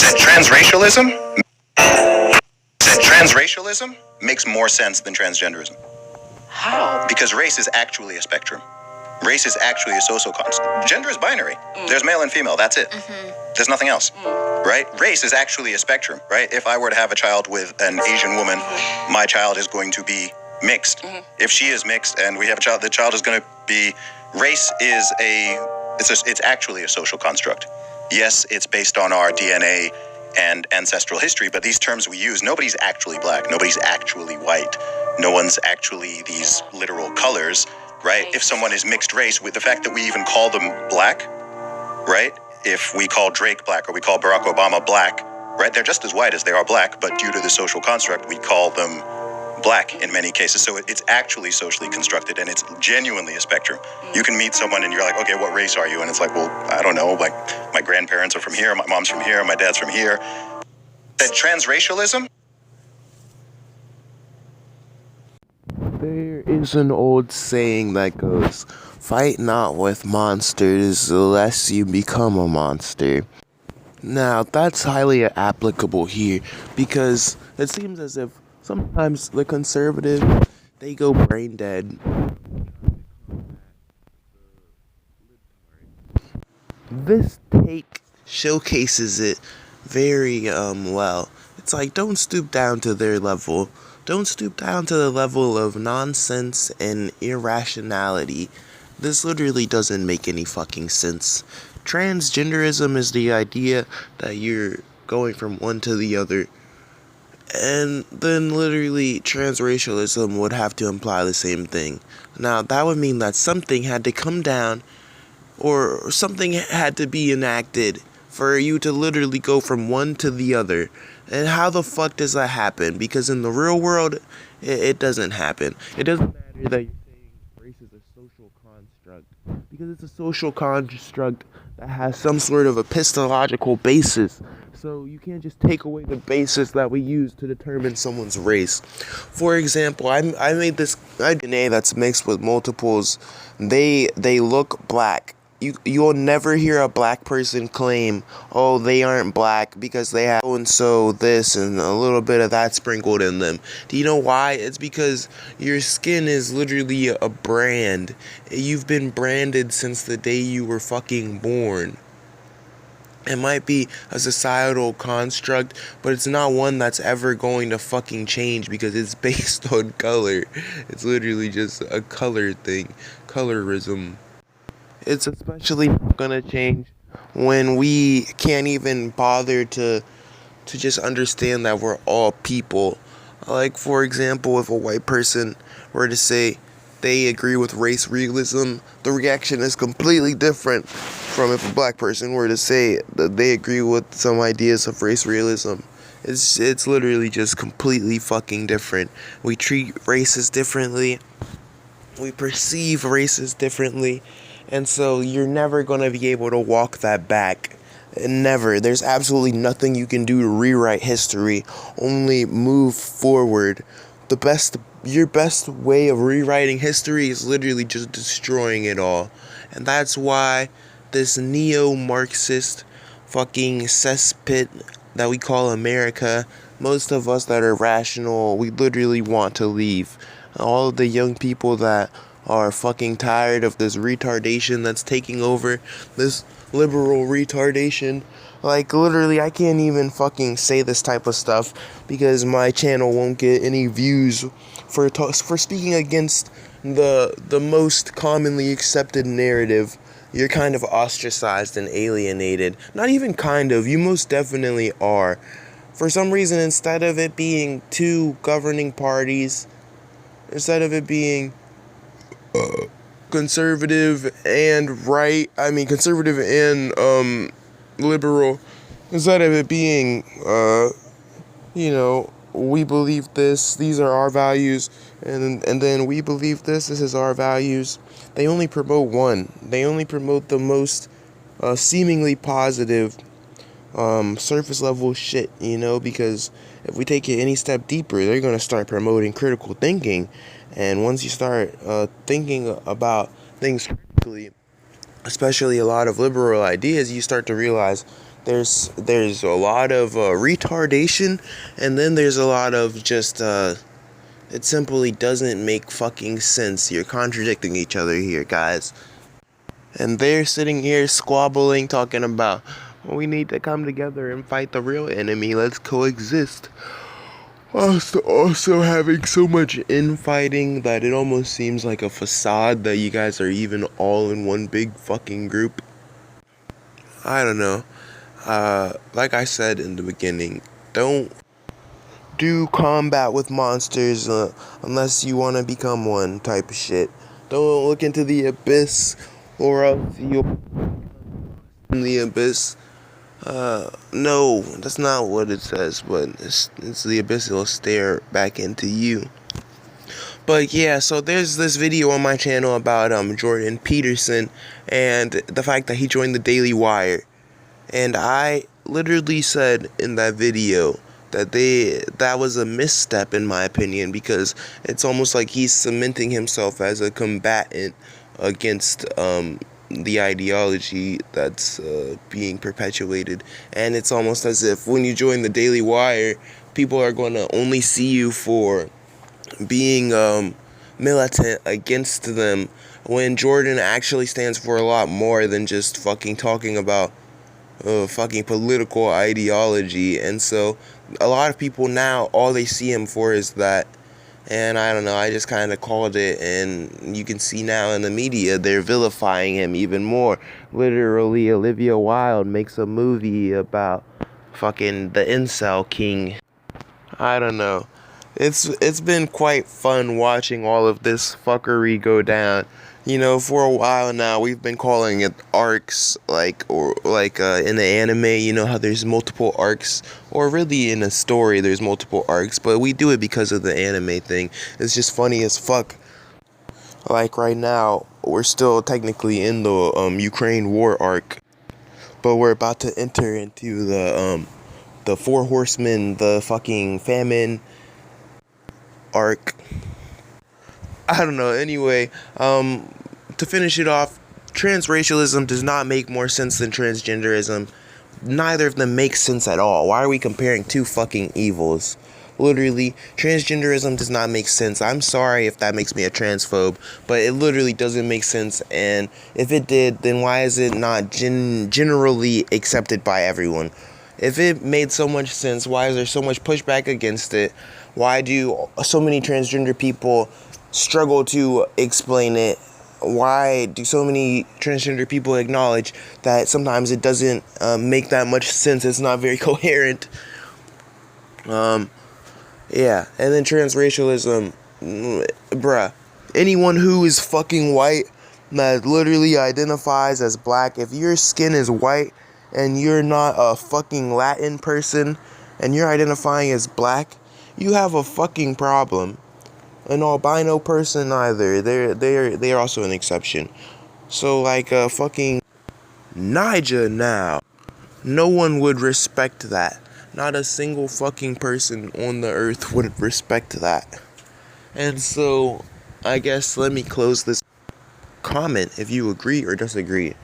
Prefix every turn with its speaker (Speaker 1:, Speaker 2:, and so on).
Speaker 1: That transracialism that transracialism makes more sense than transgenderism.
Speaker 2: How?
Speaker 1: Because race is actually a spectrum. Race is actually a social construct. Gender is binary. There's male and female. That's it. There's nothing else. Right? Race is actually a spectrum. Right? If I were to have a child with an Asian woman, my child is going to be mixed. If she is mixed and we have a child, the child is going to be. Race is it's actually a social construct. Yes, it's based on our DNA and ancestral history, but these terms we use, nobody's actually black, nobody's actually white, no one's actually these literal colors, right? If someone is mixed race, with the fact that we even call them black, right? If we call Drake black or we call Barack Obama black, right? They're just as white as they are black, but due to the social construct, we call them black in many cases. So it's actually socially constructed and it's genuinely a spectrum. You can meet someone and you're like, okay, what race are you? And it's like, well, I don't know. Like my grandparents are from here, my mom's from here, my dad's from here. That transracialism.
Speaker 3: There is an old saying that goes, fight not with monsters lest you become a monster. Now, that's highly applicable here because it seems as if sometimes the conservative, they go brain dead. This take showcases it very well. It's like, don't stoop down to their level. Don't stoop down to the level of nonsense and irrationality. This literally doesn't make any fucking sense. Transgenderism is the idea that you're going from one to the other. And then literally transracialism would have to imply the same thing. Now that would mean that something had to come down or something had to be enacted for you to literally go from one to the other. And how the fuck does that happen? Because in the real world, it doesn't happen. It doesn't matter that you're saying race is a social construct. Because it's a social construct that has some sort of epistemological basis. So you can't just take away the basis that we use to determine someone's race. For example, I made this DNA that's mixed with multiples. They look black. You'll never hear a black person claim, oh, they aren't black because they have so-and-so this and a little bit of that sprinkled in them. Do you know why? It's because your skin is literally a brand. You've been branded since the day you were fucking born. It might be a societal construct, but it's not one that's ever going to fucking change because it's based on color. It's literally just a color thing. Colorism. It's especially not gonna change when we can't even bother to just understand that we're all people. Like, for example, if a white person were to say they agree with race realism, the reaction is completely different from if a black person were to say that they agree with some ideas of race realism. It's literally just completely fucking different. We treat races differently. We perceive races differently. And so you're never going to be able to walk that back. Never. There's absolutely nothing you can do to rewrite history. Only move forward. Your best way of rewriting history is literally just destroying it all. And that's why this neo-Marxist fucking cesspit that we call America, most of us that are rational, we literally want to leave. All of the young people that are fucking tired of this retardation that's taking over, this liberal retardation. Like, literally, I can't even fucking say this type of stuff because my channel won't get any views for speaking against the most commonly accepted narrative. You're kind of ostracized and alienated. Not even kind of, you most definitely are. For some reason, instead of it being two governing parties, instead of it being conservative and conservative and liberal, instead of it being we believe this, these are our values, and then we believe this is our values. They only promote one. They only promote the most seemingly positive surface level shit, because if we take it any step deeper, they're going to start promoting critical thinking. And once you start thinking about things critically, especially a lot of liberal ideas, you start to realize there's a lot of retardation, and then there's a lot of just it simply doesn't make fucking sense. You're contradicting each other here, guys. And they're sitting here squabbling, talking about, well, we need to come together and fight the real enemy. Let's coexist. Also having so much infighting that it almost seems like a facade that you guys are even all in one big fucking group. I don't know. Like I said in the beginning, don't do combat with monsters unless you want to become one type of shit. Don't look into the abyss or else you'll in the abyss. No, that's not what it says, but it's the abyss will stare back into you. But yeah, so there's this video on my channel about Jordan Peterson and the fact that he joined the Daily Wire. And I literally said in that video that was a misstep in my opinion, because it's almost like he's cementing himself as a combatant against the ideology that's being perpetuated. And it's almost as if when you join the Daily Wire, people are going to only see you for being militant against them, when Jordan actually stands for a lot more than just fucking talking about fucking political ideology. And so a lot of people now, all they see him for is that. And I don't know, I just kind of called it, and you can see now in the media, they're vilifying him even more. Literally, Olivia Wilde makes a movie about fucking the incel king. I don't know. It's been quite fun watching all of this fuckery go down. You know, for a while now, we've been calling it arcs, in the anime, you know how there's multiple arcs, or really in a story there's multiple arcs, but we do it because of the anime thing. It's just funny as fuck. Like right now, we're still technically in the Ukraine war arc, but we're about to enter into the Four Horsemen, the fucking famine arc. I don't know. Anyway, to finish it off, transracialism does not make more sense than transgenderism. Neither of them makes sense at all. Why are we comparing two fucking evils? Literally, transgenderism does not make sense. I'm sorry if that makes me a transphobe, but it literally doesn't make sense. And if it did, then why is it not generally accepted by everyone? If it made so much sense, why is there so much pushback against it? Why do so many transgender people struggle to explain it? Why do so many transgender people acknowledge that sometimes it doesn't make that much sense? It's not very coherent. Yeah, and then transracialism, bruh. Anyone who is fucking white that literally identifies as black, if your skin is white and you're not a fucking Latin person and you're identifying as black, you have a fucking problem. An albino person either. They're also an exception. So like fucking Niger now. No one would respect that. Not a single fucking person on the earth would respect that. And so I guess let me close this. Comment if you agree or disagree.